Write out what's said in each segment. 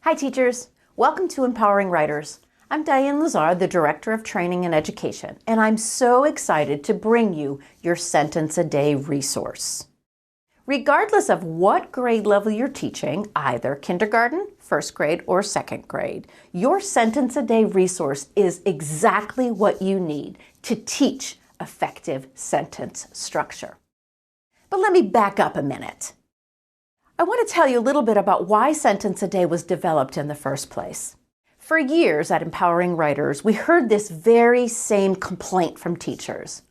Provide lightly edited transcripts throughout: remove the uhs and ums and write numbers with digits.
Hi teachers, welcome to Empowering Writers. I'm Diane Lazar, the Director of Training and Education, and I'm so excited to bring you your Sentence a Day resource. Regardless of what grade level you're teaching, either kindergarten, first grade, or second grade, your Sentence a Day resource is exactly what you need to teach effective sentence structure. But let me back up a minute. I want to tell you a little bit about why Sentence a Day was developed in the first place. For years at Empowering Writers, we heard this very same complaint from teachers.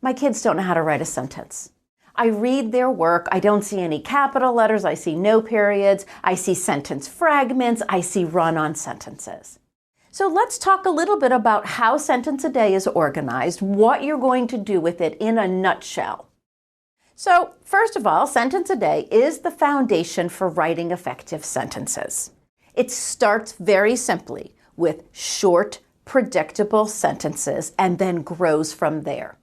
My kids don't know how to write a sentence. I read their work, I don't see any capital letters, I see no periods, I see sentence fragments, I see run-on sentences. So let's talk a little bit about how Sentence a Day is organized, what you're going to do with it in a nutshell. So, first of all, Sentence a Day is the foundation for writing effective sentences. It starts very simply with short, predictable sentences and then grows from there.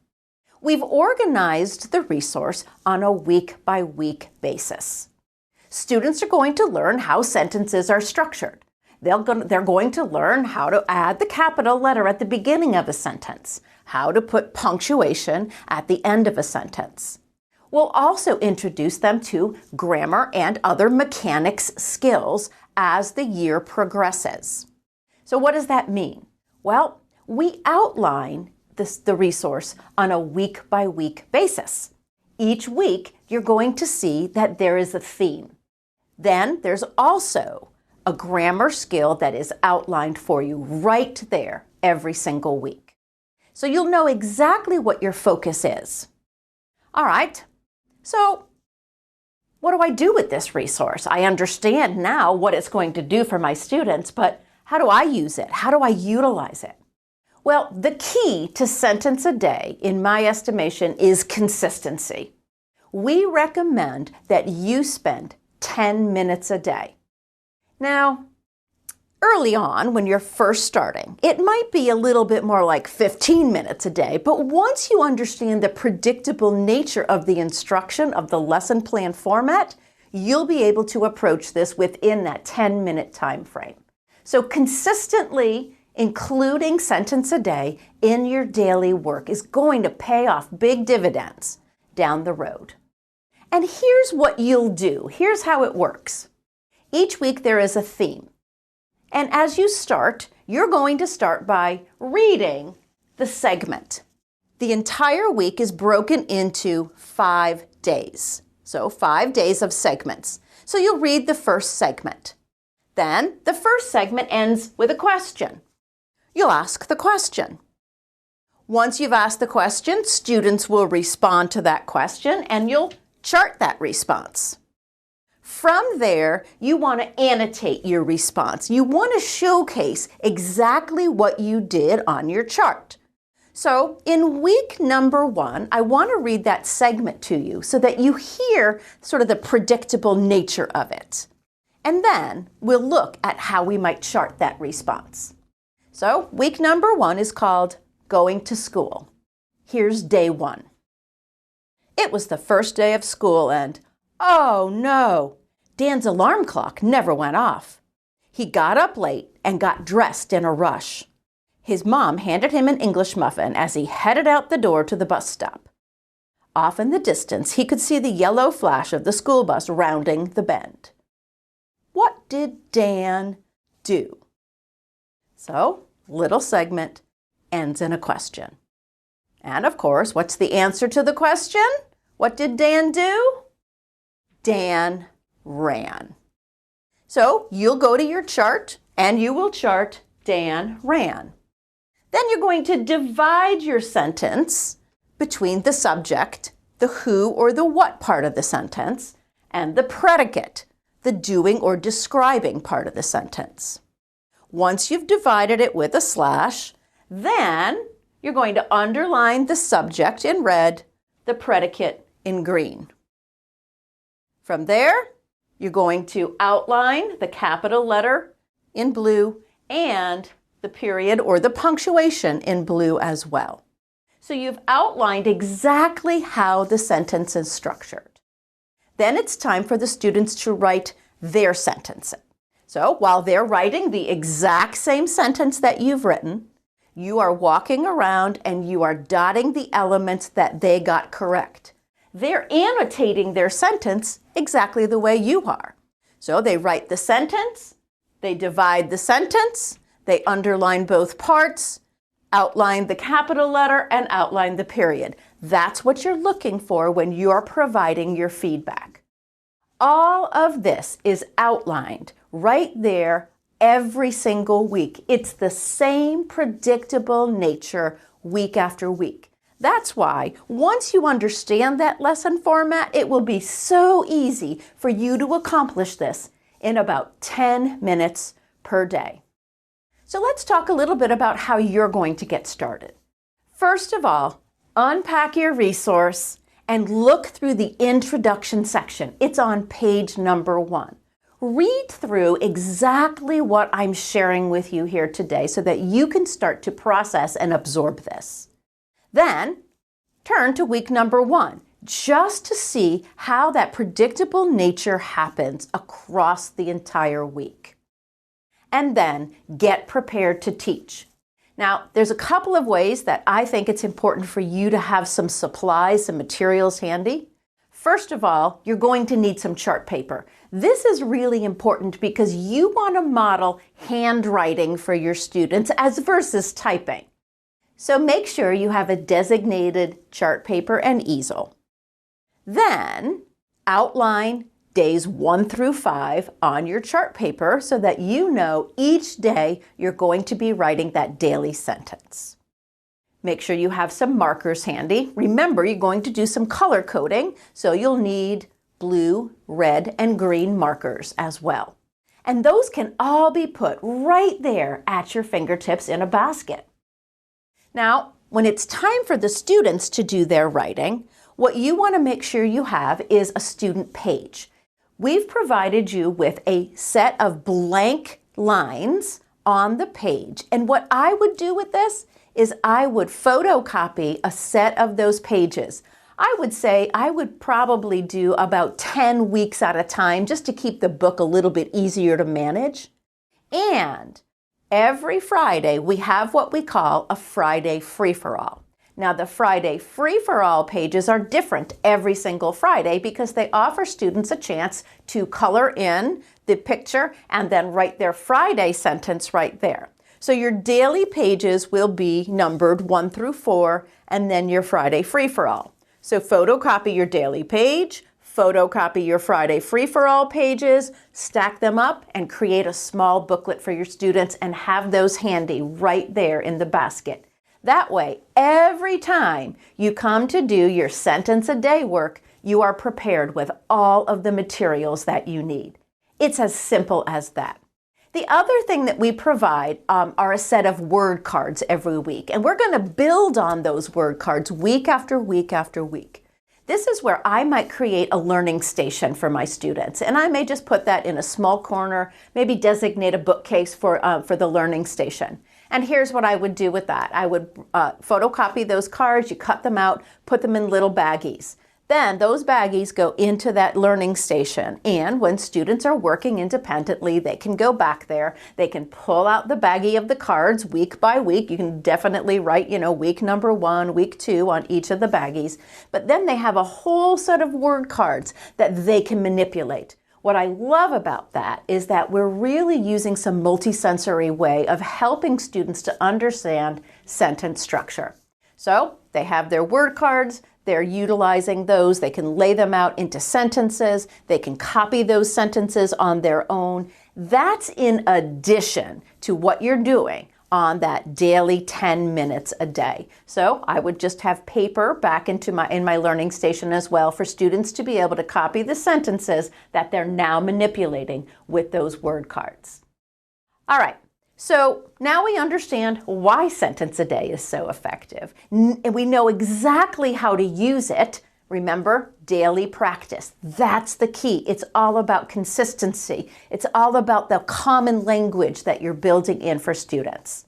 We've organized the resource on a week-by-week basis. Students are going to learn how sentences are structured. They're going to learn how to add the capital letter at the beginning of a sentence, how to put punctuation at the end of a sentence. We'll also introduce them to grammar and other mechanics skills as the year progresses. So what does that mean? Well, we outline the resource on a week-by-week basis. Each week, you're going to see that there is a theme. Then there's also a grammar skill that is outlined for you right there every single week. So you'll know exactly what your focus is. All right. So, what do I do with this resource? I understand now what it's going to do for my students, but how do I use it? How do I utilize it? Well, the key to Sentence a Day, in my estimation, is consistency. We recommend that you spend 10 minutes a day. Now, early on, when you're first starting, it might be a little bit more like 15 minutes a day, but once you understand the predictable nature of the instruction of the lesson plan format, you'll be able to approach this within that 10-minute time frame. So consistently including Sentence a Day in your daily work is going to pay off big dividends down the road. And here's what you'll do. Here's how it works. Each week there is a theme. And as you start, you're going to start by reading the segment. The entire week is broken into 5 days. So 5 days of segments. So you'll read the first segment. Then the first segment ends with a question. You'll ask the question. Once you've asked the question, students will respond to that question and you'll chart that response. From there, you want to annotate your response. You want to showcase exactly what you did on your chart. So in week number 1, I want to read that segment to you so that you hear sort of the predictable nature of it. And then we'll look at how we might chart that response. So week number 1 is called Going to School. Here's day 1. It was the first day of school and, oh no! Dan's alarm clock never went off. He got up late and got dressed in a rush. His mom handed him an English muffin as he headed out the door to the bus stop. Off in the distance, he could see the yellow flash of the school bus rounding the bend. What did Dan do? So, little segment ends in a question. And of course, what's the answer to the question? What did Dan do? Dan ran. So you'll go to your chart and you will chart Dan ran. Then you're going to divide your sentence between the subject, the who or the what part of the sentence, and the predicate, the doing or describing part of the sentence. Once you've divided it with a slash, then you're going to underline the subject in red, the predicate in green. From there, you're going to outline the capital letter in blue and the period or the punctuation in blue as well. So you've outlined exactly how the sentence is structured. Then it's time for the students to write their sentence. So while they're writing the exact same sentence that you've written, you are walking around and you are dotting the elements that they got correct. They're annotating their sentence exactly the way you are. So they write the sentence, they divide the sentence, they underline both parts, outline the capital letter, and outline the period. That's what you're looking for when you're providing your feedback. All of this is outlined right there every single week. It's the same predictable nature week after week. That's why once you understand that lesson format, it will be so easy for you to accomplish this in about 10 minutes per day. So let's talk a little bit about how you're going to get started. First of all, unpack your resource and look through the introduction section. It's on page number 1. Read through exactly what I'm sharing with you here today so that you can start to process and absorb this. Then turn to week number 1 just to see how that predictable nature happens across the entire week. And then get prepared to teach. Now, there's a couple of ways that I think it's important for you to have some supplies, some materials handy. First of all, you're going to need some chart paper. This is really important because you want to model handwriting for your students as versus typing. So make sure you have a designated chart paper and easel. Then outline days 1 through 5 on your chart paper so that you know each day you're going to be writing that daily sentence. Make sure you have some markers handy. Remember, you're going to do some color coding, so you'll need blue, red, and green markers as well. And those can all be put right there at your fingertips in a basket. Now, when it's time for the students to do their writing, what you want to make sure you have is a student page. We've provided you with a set of blank lines on the page. And what I would do with this is I would photocopy a set of those pages. I would say I would probably do about 10 weeks at a time just to keep the book a little bit easier to manage. And every Friday, we have what we call a Friday free-for-all. Now, the Friday free-for-all pages are different every single Friday because they offer students a chance to color in the picture and then write their Friday sentence right there. So your daily pages will be numbered 1 through 4, and then your Friday free-for-all. So photocopy your daily page, photocopy your Friday free-for-all pages, stack them up, and create a small booklet for your students and have those handy right there in the basket. That way, every time you come to do your sentence a day work, you are prepared with all of the materials that you need. It's as simple as that. The other thing that we provide are a set of word cards every week, and we're going to build on those word cards week after week after week. This is where I might create a learning station for my students, and I may just put that in a small corner, maybe designate a bookcase for the learning station. And here's what I would do with that. I would photocopy those cards, you cut them out, put them in little baggies. Then those baggies go into that learning station, and when students are working independently, they can go back there. They can pull out the baggie of the cards week by week. You can definitely write, week number 1, week 2 on each of the baggies. But then they have a whole set of word cards that they can manipulate. What I love about that is that we're really using some multisensory way of helping students to understand sentence structure. So they have their word cards. They're utilizing those. They can lay them out into sentences. They can copy those sentences on their own. That's in addition to what you're doing on that daily 10 minutes a day. So I would just have paper back in my learning station as well for students to be able to copy the sentences that they're now manipulating with those word cards. All right. So now we understand why Sentence a Day is so effective. And we know exactly how to use it. Remember, daily practice. That's the key. It's all about consistency. It's all about the common language that you're building in for students.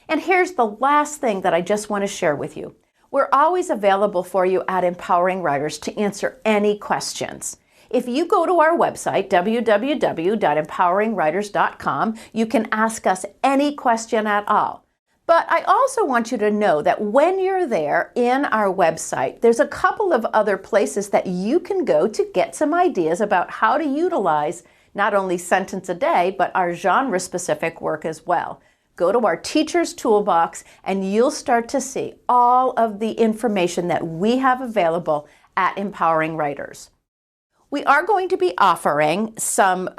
And here's the last thing that I just want to share with you. We're always available for you at Empowering Writers to answer any questions. If you go to our website, www.empoweringwriters.com, you can ask us any question at all. But I also want you to know that when you're there in our website, there's a couple of other places that you can go to get some ideas about how to utilize not only Sentence a Day, but our genre-specific work as well. Go to our Teacher's Toolbox and you'll start to see all of the information that we have available at Empowering Writers. We are going to be offering some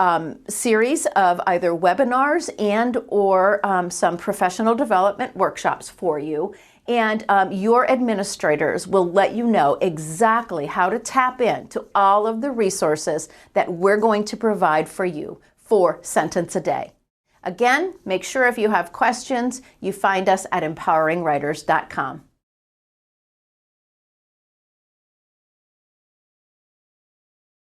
series of either webinars and or some professional development workshops for you. And your administrators will let you know exactly how to tap into all of the resources that we're going to provide for you for Sentence a Day. Again, make sure if you have questions, you find us at empoweringwriters.com.